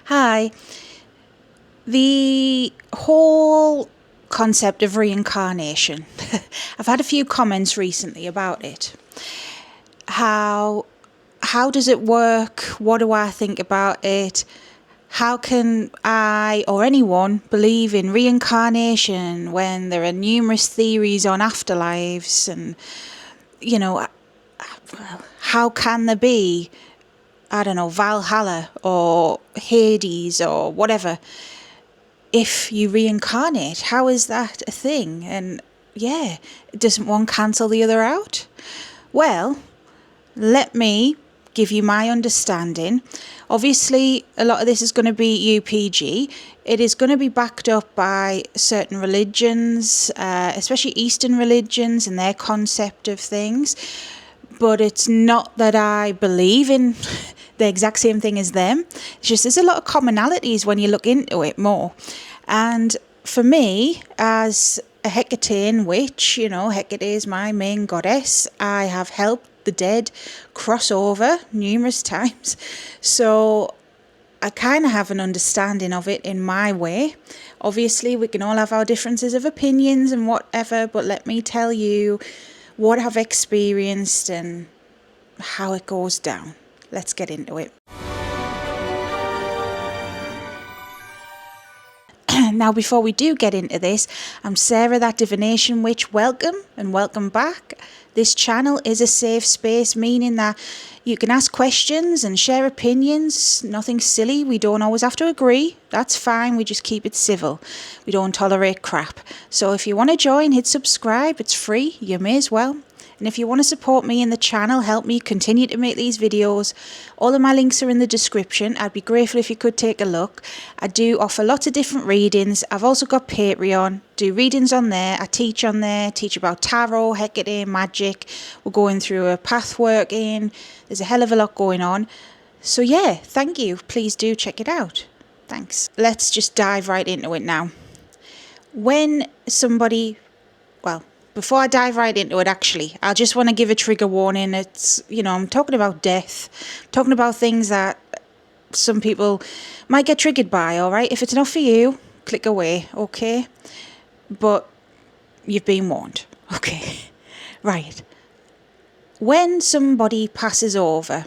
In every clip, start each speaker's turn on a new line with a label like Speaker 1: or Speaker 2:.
Speaker 1: Hi. The whole concept of reincarnation. I've had a few comments recently about it. How does it work? What do I think about it? How can I or anyone believe in reincarnation when there are numerous theories on afterlives and how can there be, I don't know, Valhalla or Hades or whatever if you reincarnate? How is that a thing? And doesn't one cancel the other out? Well, let me give you my understanding. Obviously, a lot of this is going to be UPG. It is going to be backed up by certain religions, especially Eastern religions and their concept of things. But it's not that I believe in the exact same thing as them. It's just there's a lot of commonalities when you look into it more. And for me, as a Hekatean witch, Hekate is my main goddess. I have helped the dead cross over numerous times. So I kind of have an understanding of it in my way. Obviously, we can all have our differences of opinions and whatever, but let me tell you what I've experienced and how it goes down. Let's get into it. Now, before we do get into this, I'm Sarah, that divination witch. Welcome and welcome back. This channel is a safe space, meaning that you can ask questions and share opinions. Nothing silly. We don't always have to agree. That's fine. We just keep it civil. We don't tolerate crap. So if you want to join, hit subscribe. It's free. You may as well. And if you want to support me in the channel, help me continue to make these videos, all of my links are in the description. I'd be grateful if you could take a look. I do offer lots of different readings. I've also got Patreon, do readings on there. I teach on there, teach about tarot, Hekate, magic. We're going through a path working. There's a hell of a lot going on. So yeah, thank you. Please do check it out. Thanks. Let's just dive right into it now. Before I dive right into it, actually, I just want to give a trigger warning. It's, I'm talking about death, talking about things that some people might get triggered by, all right? If it's not for you, click away, okay? But you've been warned, okay? Right. When somebody passes over,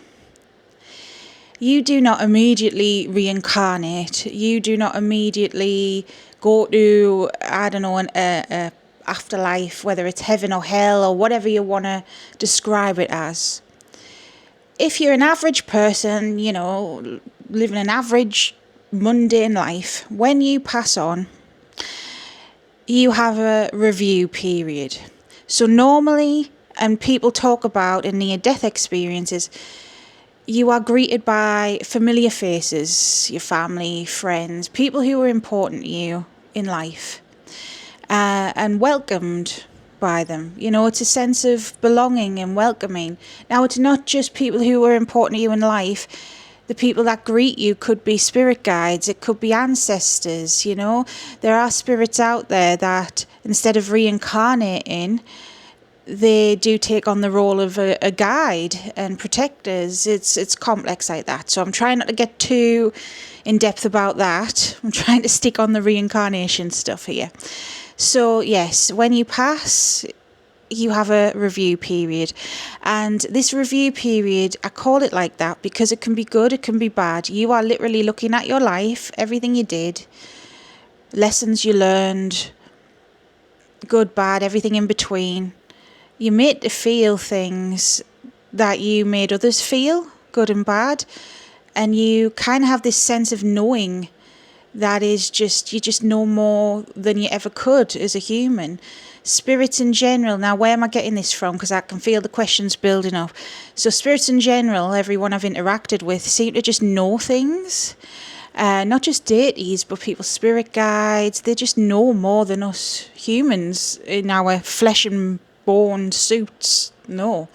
Speaker 1: you do not immediately reincarnate. You do not immediately go to, I don't know, a afterlife, whether it's heaven or hell or whatever you want to describe it as. If you're an average person, living an average mundane life, when you pass on, you have a review period. So normally, and people talk about in near-death experiences, you are greeted by familiar faces, your family, friends, people who are important to you in life. And welcomed by them. It's a sense of belonging and welcoming. Now, it's not just people who are important to you in life. The people that greet you could be spirit guides. It could be ancestors, There are spirits out there that, instead of reincarnating, they do take on the role of a guide and protectors. It's complex like that. So I'm trying not to get too in depth about that. I'm trying to stick on the reincarnation stuff here. So yes, when you pass, you have a review period. And this review period, I call it like that because it can be good, it can be bad. You are literally looking at your life, everything you did, lessons you learned, good, bad, everything in between. You made to feel things that you made others feel, good and bad. And you kind of have this sense of knowing that is just, you just know more than you ever could as a human. Spirits in general, now where am I getting this from? Because I can feel the questions building up. So spirits in general, everyone I've interacted with, seem to just know things. Not just deities, but people's spirit guides. They just know more than us humans in our flesh and bone suits. No.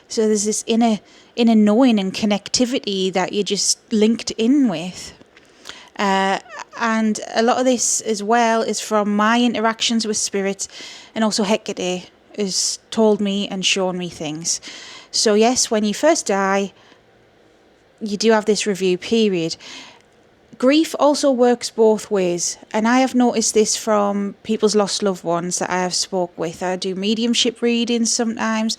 Speaker 1: So there's this inner knowing and connectivity that you're just linked in with. And a lot of this as well is from my interactions with spirits, and also Hekate has told me and shown me things. So yes, when you first die, you do have this review period. Grief also works both ways, and I have noticed this from people's lost loved ones that I have spoke with. I do mediumship readings sometimes,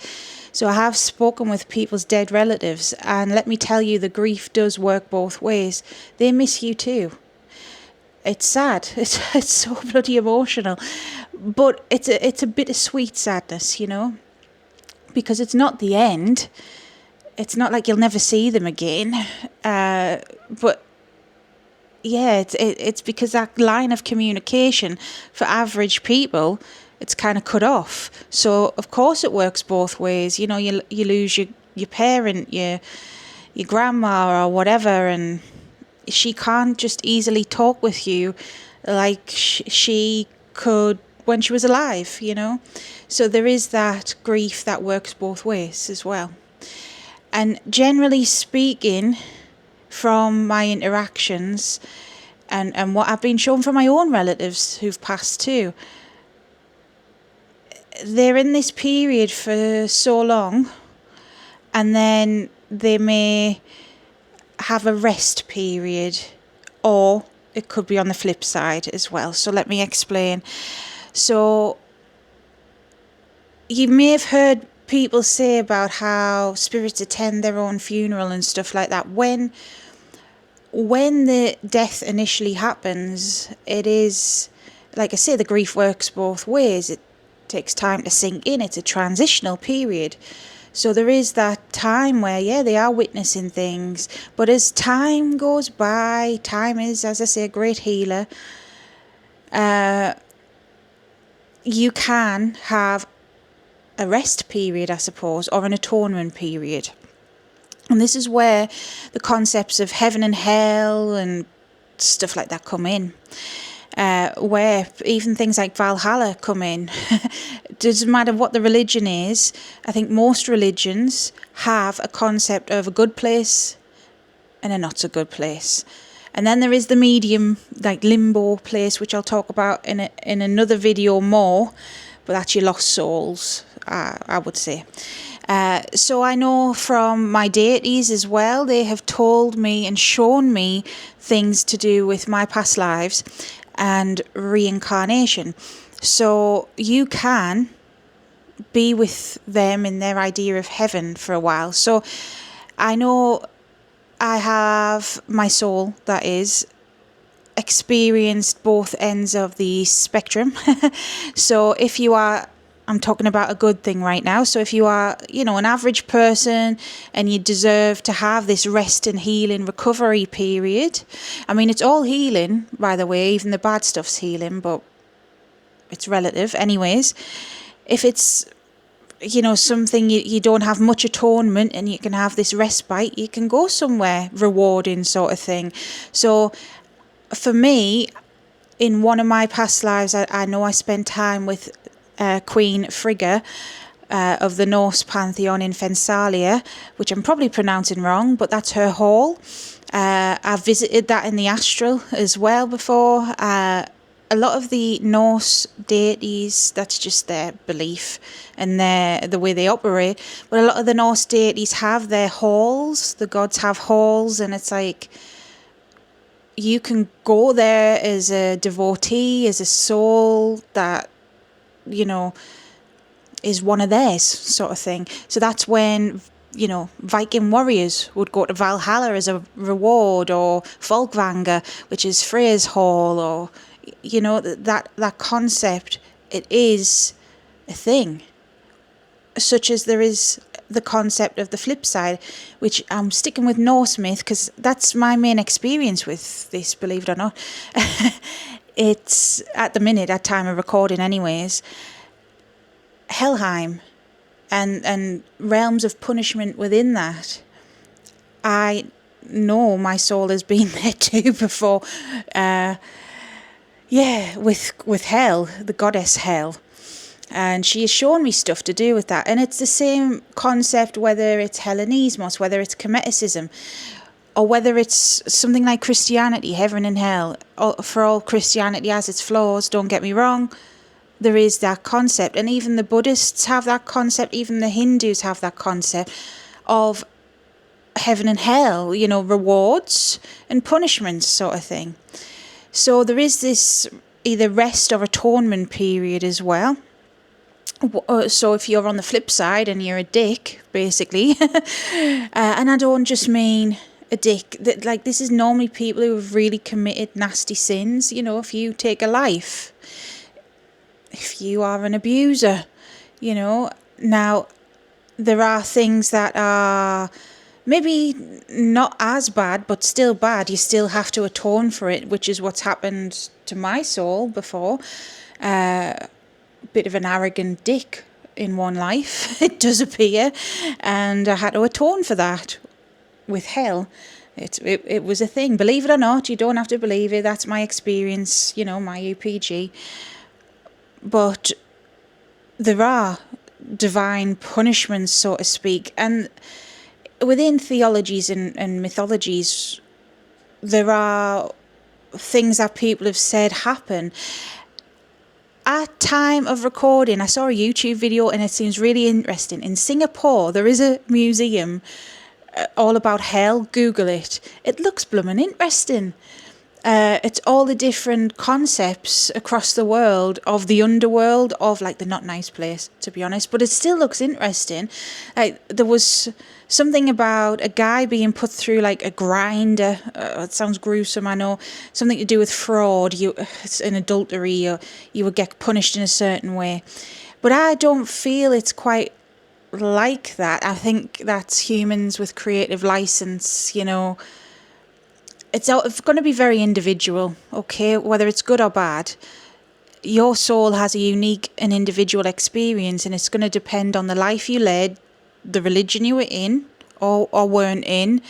Speaker 1: so I have spoken with people's dead relatives, and let me tell you, the grief does work both ways. They miss you too. It's sad. It's so bloody emotional, but it's a bittersweet sadness, because it's not the end. It's not like you'll never see them again, but yeah, it's because that line of communication for average people, it's kind of cut off. So of course it works both ways. You lose your parent, your grandma or whatever, and she can't just easily talk with you like she could when she was alive. So there is that grief that works both ways as well. And generally speaking, from my interactions and what I've been shown from my own relatives who've passed too, they're in this period for so long, and then they may have a rest period, or it could be on the flip side as well. So let me explain. So you may have heard people say about how spirits attend their own funeral and stuff like that. When the death initially happens, it is, like I say, the grief works both ways. It takes time to sink in. It's a transitional period. So there is that time where, they are witnessing things. But as time goes by, time is, as I say, a great healer. You can have a rest period, I suppose, or an atonement period. And this is where the concepts of heaven and hell and stuff like that come in. Where even things like Valhalla come in. It doesn't matter what the religion is. I think most religions have a concept of a good place and a not so good place. And then there is the medium, like limbo place, which I'll talk about in another video more. But that's your lost souls, I would say. So I know from my deities as well, they have told me and shown me things to do with my past lives and reincarnation. So you can be with them in their idea of heaven for a while. So I know I have my soul, that is, experienced both ends of the spectrum. So if you are, I'm talking about a good thing right now. So if you are, an average person and you deserve to have this rest and healing recovery period. I mean, it's all healing, by the way, even the bad stuff's healing, but it's relative anyways. If it's, something you don't have much atonement and you can have this respite, you can go somewhere rewarding sort of thing. So for me, in one of my past lives, I know I spent time with Queen Frigga of the Norse pantheon in Fensalia, which I'm probably pronouncing wrong, but that's her hall. I've visited that in the astral as well before. A lot of the Norse deities, that's just their belief and the way they operate. But a lot of the Norse deities have their halls. The gods have halls, and it's like you can go there as a devotee, as a soul that, is one of theirs sort of thing. So that's when, Viking warriors would go to Valhalla as a reward, or Folkvanga, which is Freya's hall, or, that concept, it is a thing. Such as there is the concept of the flip side, which I'm sticking with Norse myth because that's my main experience with this, believe it or not. It's, at the minute, at time of recording anyways, Helheim and realms of punishment within that. I know my soul has been there too before. With Hel, the goddess Hel. And she has shown me stuff to do with that. And it's the same concept, whether it's Hellenismos, whether it's Hermeticism, or whether it's something like Christianity, heaven and hell. For all Christianity has its flaws, don't get me wrong. There is that concept. And even the Buddhists have that concept. Even the Hindus have that concept of heaven and hell, rewards and punishments sort of thing. So there is this either rest or atonement period as well. So if you're on the flip side and you're a dick, basically, and I don't just mean a dick, like this is normally people who have really committed nasty sins. If you take a life, if you are an abuser, now there are things that are maybe not as bad, but still bad. You still have to atone for it, which is what's happened to my soul before. Bit of an arrogant dick in one life, it does appear, and I had to atone for that with hell. It was a thing. Believe it or not, you don't have to believe it. That's my experience, my UPG. But there are divine punishments, so to speak, and within theologies and mythologies, there are things that people have said happen. At time of recording, I saw a YouTube video and it seems really interesting. In Singapore, there is a museum all about hell. Google it. It looks blooming interesting. It's all the different concepts across the world of the underworld, of like the not nice place, to be honest, but it still looks interesting. There was something about a guy being put through like a grinder. It sounds gruesome, I know. Something to do with fraud. It's an adultery, or you would get punished in a certain way. But I don't feel it's quite like that. I think that's humans with creative license, It's going to be very individual, okay, whether it's good or bad. Your soul has a unique and individual experience, and it's going to depend on the life you led, the religion you were in or weren't in.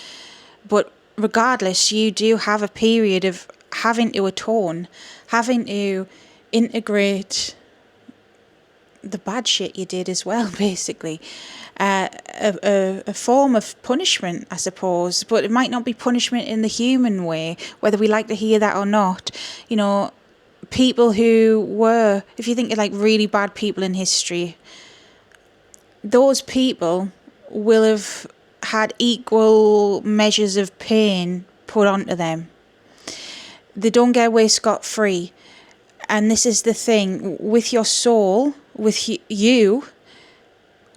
Speaker 1: But regardless, you do have a period of having to atone, having to integrate the bad shit you did as well, basically. A form of punishment, I suppose, but it might not be punishment in the human way, whether we like to hear that or not. People who were, if you think of like really bad people in history, those people will have had equal measures of pain put onto them. They don't get away scot-free. And this is the thing, with your soul, with you,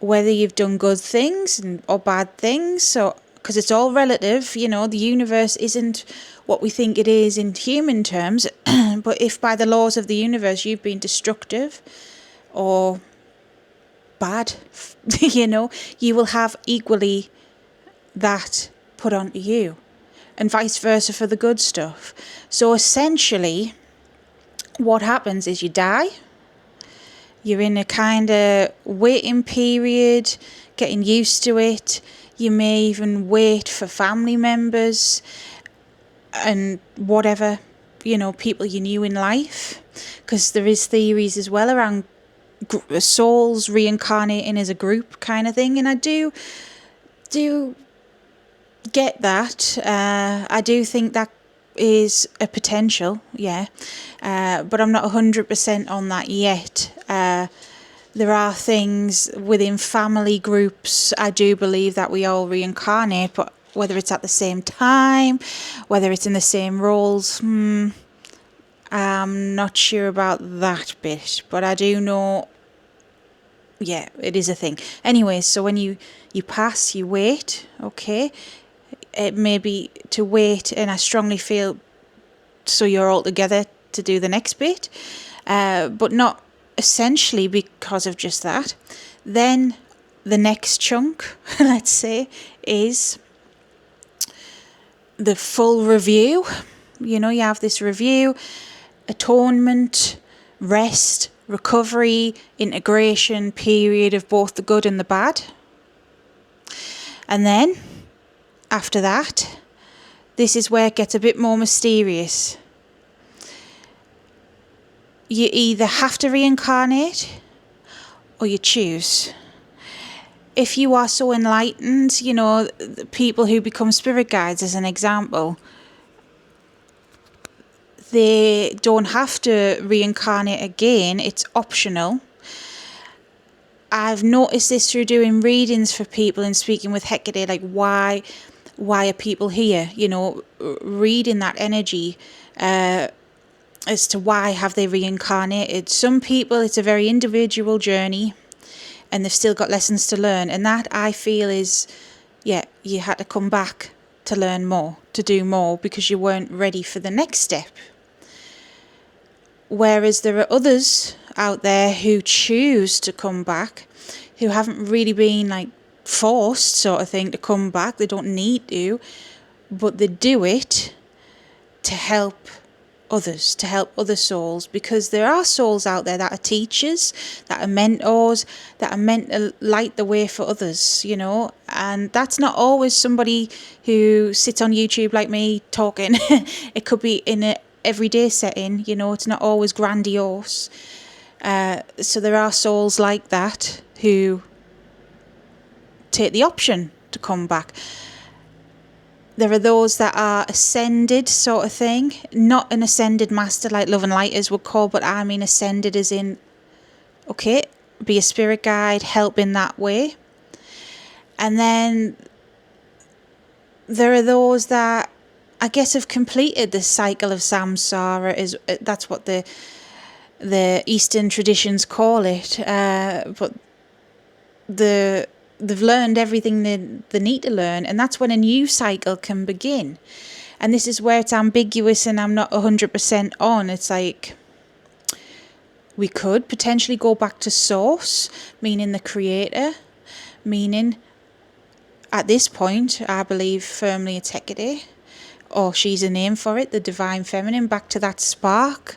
Speaker 1: whether you've done good things or bad things, so because it's all relative, the universe isn't what we think it is in human terms, but if by the laws of the universe you've been destructive or bad, you will have equally that put onto you, and vice versa for the good stuff. So essentially, what happens is you die. You're in a kind of waiting period, getting used to it. You may even wait for family members and whatever, people you knew in life. Because there is theories as well around souls reincarnating as a group kind of thing. And I do get that. I do think that is a potential, yeah, but I'm not 100% on that yet. There are things within family groups, I do believe that we all reincarnate, but whether it's at the same time, whether it's in the same roles, I'm not sure about that bit, but I do know, yeah, it is a thing. Anyways, so when you pass, you wait, okay? It may be to wait, and I strongly feel so you're all together to do the next bit, but not essentially because of just that. Then the next chunk, let's say, is the full review. You have this review, atonement, rest, recovery, integration period of both the good and the bad. And then after that, this is where it gets a bit more mysterious. You either have to reincarnate or you choose. If you are so enlightened, the people who become spirit guides as an example, they don't have to reincarnate again. It's optional. I've noticed this through doing readings for people and speaking with Hekate, like why Why are people here? Reading that energy as to why have they reincarnated. Some people, it's a very individual journey, and they've still got lessons to learn. And that, I feel, is, you had to come back to learn more, to do more, because you weren't ready for the next step. Whereas there are others out there who choose to come back, who haven't really been forced sort of thing to come back. They don't need to, but they do it to help others, to help other souls, because there are souls out there that are teachers, that are mentors, that are meant to light the way for others, and that's not always somebody who sits on YouTube like me talking. It could be in a everyday setting, it's not always grandiose. So there are souls like that who take the option to come back. There are those that are ascended sort of thing, not an ascended master like Love and Lighters would call, but I mean ascended as in, okay, be a spirit guide, help in that way. And then there are those that I guess have completed the cycle of samsara, that's what the Eastern traditions call it, but they've learned everything they need to learn, and that's when a new cycle can begin. And this is where it's ambiguous, and I'm not 100% on. It's like we could potentially go back to source, meaning the creator, meaning at this point I believe firmly it's Hekate, or she's a name for it, the divine feminine, back to that spark.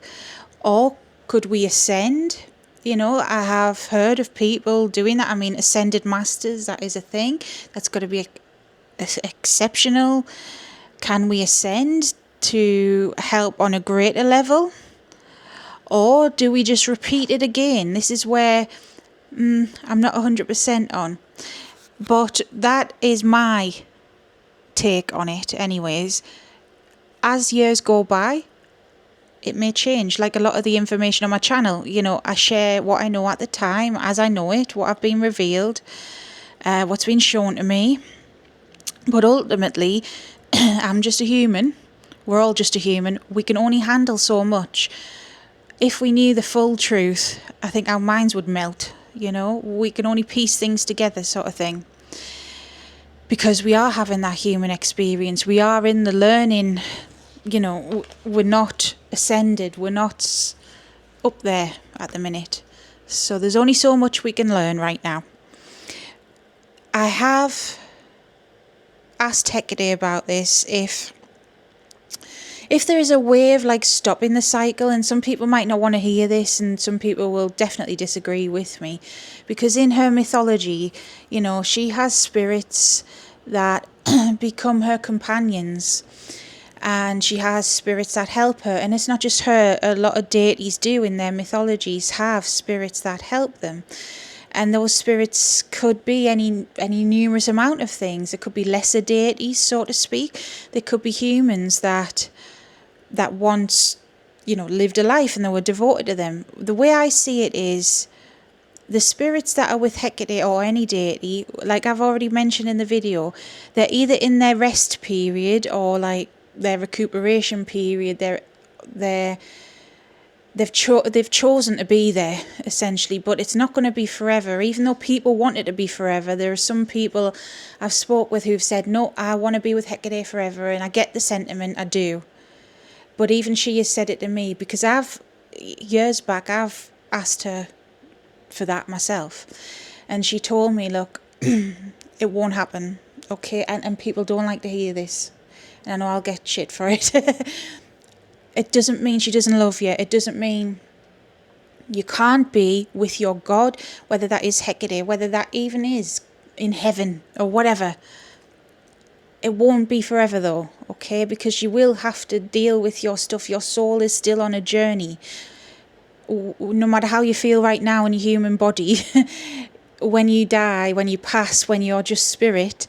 Speaker 1: Or could we ascend? I have heard of people doing that. I mean, ascended masters, that is a thing. That's got to be exceptional. Can we ascend to help on a greater level? Or do we just repeat it again? This is where I'm not 100% on. But that is my take on it anyways. As years go by, it may change. Like a lot of the information on my channel, I share what I know at the time, as I know it, what I've been revealed, what's been shown to me. But ultimately, I'm just a human. We're all just a human. We can only handle so much. If we knew the full truth, I think our minds would melt, We can only piece things together sort of thing. Because we are having that human experience. We are in the learning, we're not ascended. We're not up there at the minute. So there's only so much we can learn right now. I have asked Hekate about this, if there is a way of stopping the cycle, and some people might not want to hear this, and some people will definitely disagree with me, because in her mythology, she has spirits that become her companions, and she has spirits that help her. And it's not just her, a lot of deities do in their mythologies have spirits that help them. And those spirits could be any numerous amount of things. It could be lesser deities, so to speak. There could be humans that once, lived a life and they were devoted to them. The way I see it is, the spirits that are with Hekate or any deity, like I've already mentioned in the video, they're either in their rest period or their recuperation period. They've chosen to be there, essentially, but it's not going to be forever. Even though people want it to be forever, there are some people I've spoke with who've said, no, I want to be with Hekate forever, and I get the sentiment, I do. But even she has said it to me, because years back, I've asked her for that myself, and she told me, look, it won't happen, okay? And people don't like to hear this, and I know I'll get shit for it. It doesn't mean she doesn't love you. It doesn't mean you can't be with your God, whether that is Hekate, whether that even is in heaven or whatever. It won't be forever though, okay? Because you will have to deal with your stuff. Your soul is still on a journey. No matter how you feel right now in your human body, when you die, when you pass, when you're just spirit,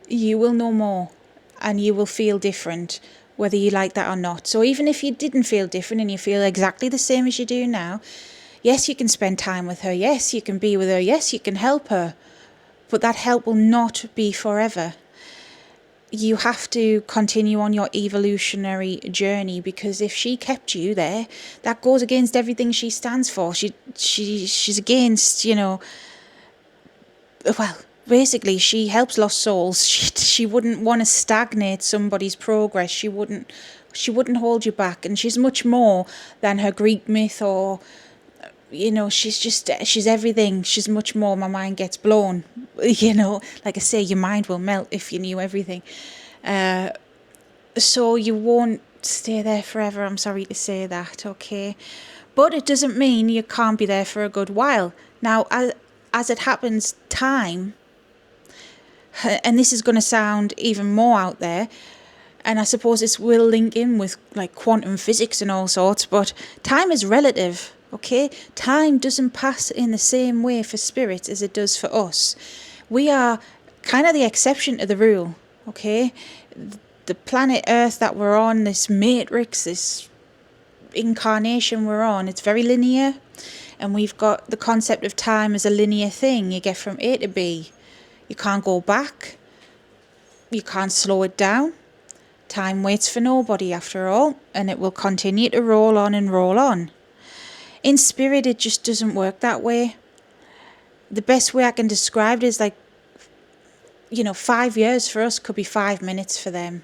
Speaker 1: you will know more and you will feel different, whether you like that or not. So even if you didn't feel different and you feel exactly the same as you do now, yes, you can spend time with her. Yes, you can be with her. Yes, you can help her. But that help will not be forever. you have to continue on your evolutionary journey, because if she kept you there, that goes against everything she stands for. She's against, well, basically she helps lost souls. She wouldn't want to stagnate somebody's progress. She wouldn't hold you back, and she's much more than her Greek myth, or she's everything. She's much more. My mind gets blown. Like I say, your mind will melt if you knew everything. So you won't stay there forever. I'm sorry to say that, okay? But it doesn't mean you can't be there for a good while. Now, as it happens, time, and this is going to sound even more out there, and I suppose this will link in with like quantum physics and all sorts, but time is relative, okay? Time doesn't pass in the same way for spirits as it does for us. We are kind of the exception to the rule, okay? The planet Earth that we're on, this matrix, this incarnation we're on, it's very linear, and we've got the concept of time as a linear thing. You get from A to B. You can't go back. You can't slow it down. Time waits for nobody after all, and it will continue to roll on and roll on. In spirit, it just doesn't work that way. The best way I can describe it is like, 5 years for us could be 5 minutes for them.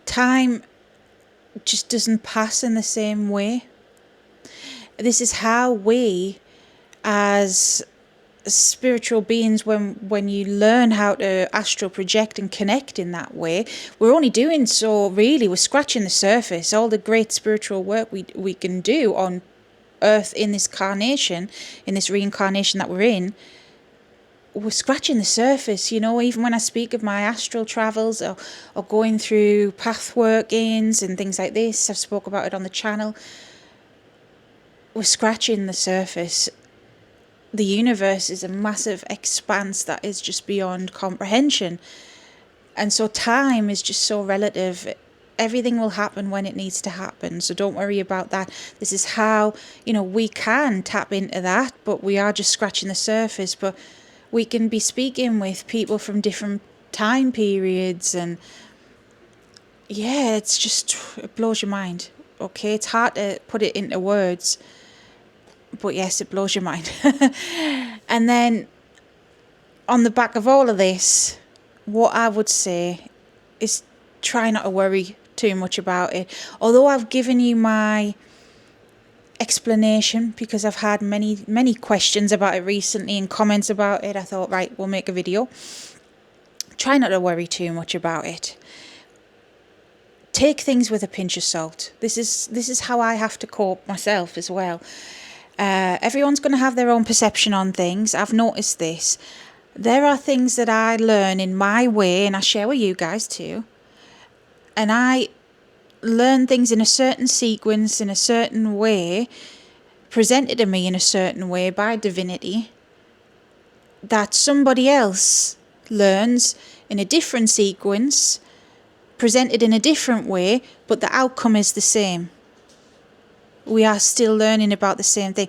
Speaker 1: Time just doesn't pass in the same way. This is how we, as spiritual beings, when you learn how to astral project and connect in that way, we're only doing so, really, we're scratching the surface. All the great spiritual work we can do on Earth in this carnation, in this reincarnation that we're in, we're scratching the surface. Even when I speak of my astral travels, or going through path workings and things like this, I've spoke about it on the channel, we're scratching the surface. The universe is a massive expanse that is just beyond comprehension. And so time is just so relative. Everything will happen when it needs to happen. So don't worry about that. This is how, we can tap into that, but we are just scratching the surface. But we can be speaking with people from different time periods, and yeah, it blows your mind. Okay, it's hard to put it into words, but yes, it blows your mind. And then on the back of all of this, what I would say is try not to worry too much about it. Although I've given you my explanation, because I've had many questions about it recently and comments about it, I thought, right, we'll make a video. Try not to worry too much about it. Take things with a pinch of salt. This is how I have to cope myself as well. Everyone's going to have their own perception on things. I've noticed this. There are things that I learn in my way, and I share with you guys too. And I learn things in a certain sequence, in a certain way, presented to me in a certain way by divinity, that somebody else learns in a different sequence, presented in a different way, but the outcome is the same. We are still learning about the same thing.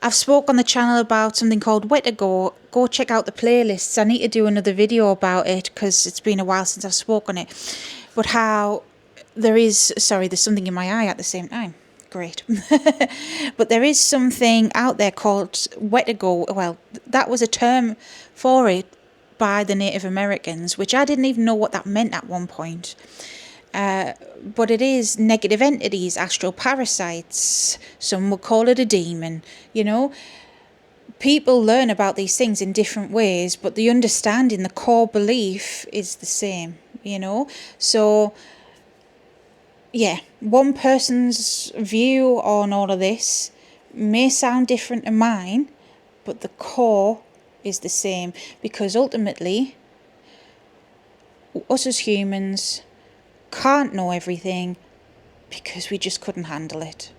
Speaker 1: I've spoke on the channel about something called witchy. Go check out the playlists. I need to do another video about it because it's been a while since I've spoke on it. But how there's something in my eye at the same time. Great. But there is something out there called witchy. Well, that was a term for it by the Native Americans, which I didn't even know what that meant at one point. But it is negative entities, astral parasites. Some would call it a demon. People learn about these things in different ways, but the understanding, the core belief is the same. So yeah, one person's view on all of this may sound different to mine, but the core is the same, because ultimately us as humans can't know everything because we just couldn't handle it.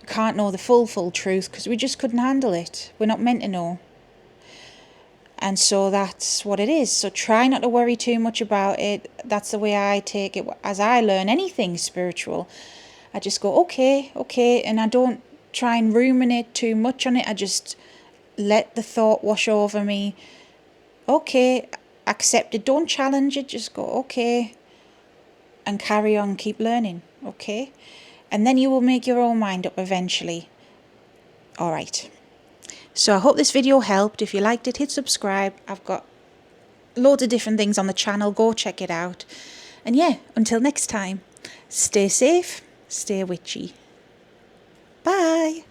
Speaker 1: We can't know the full truth because we just couldn't handle it. We're not meant to know. And so that's what it is. So try not to worry too much about it. That's the way I take it as I learn anything spiritual. I just go, okay, and I don't try and ruminate too much on it. I just let the thought wash over me. Okay, accept it. Don't challenge it. Just go, okay, and carry on, keep learning, okay? And then you will make your own mind up eventually. All right. So I hope this video helped. If you liked it, hit subscribe. I've got loads of different things on the channel. Go check it out. And yeah, until next time, stay safe, stay witchy. Bye.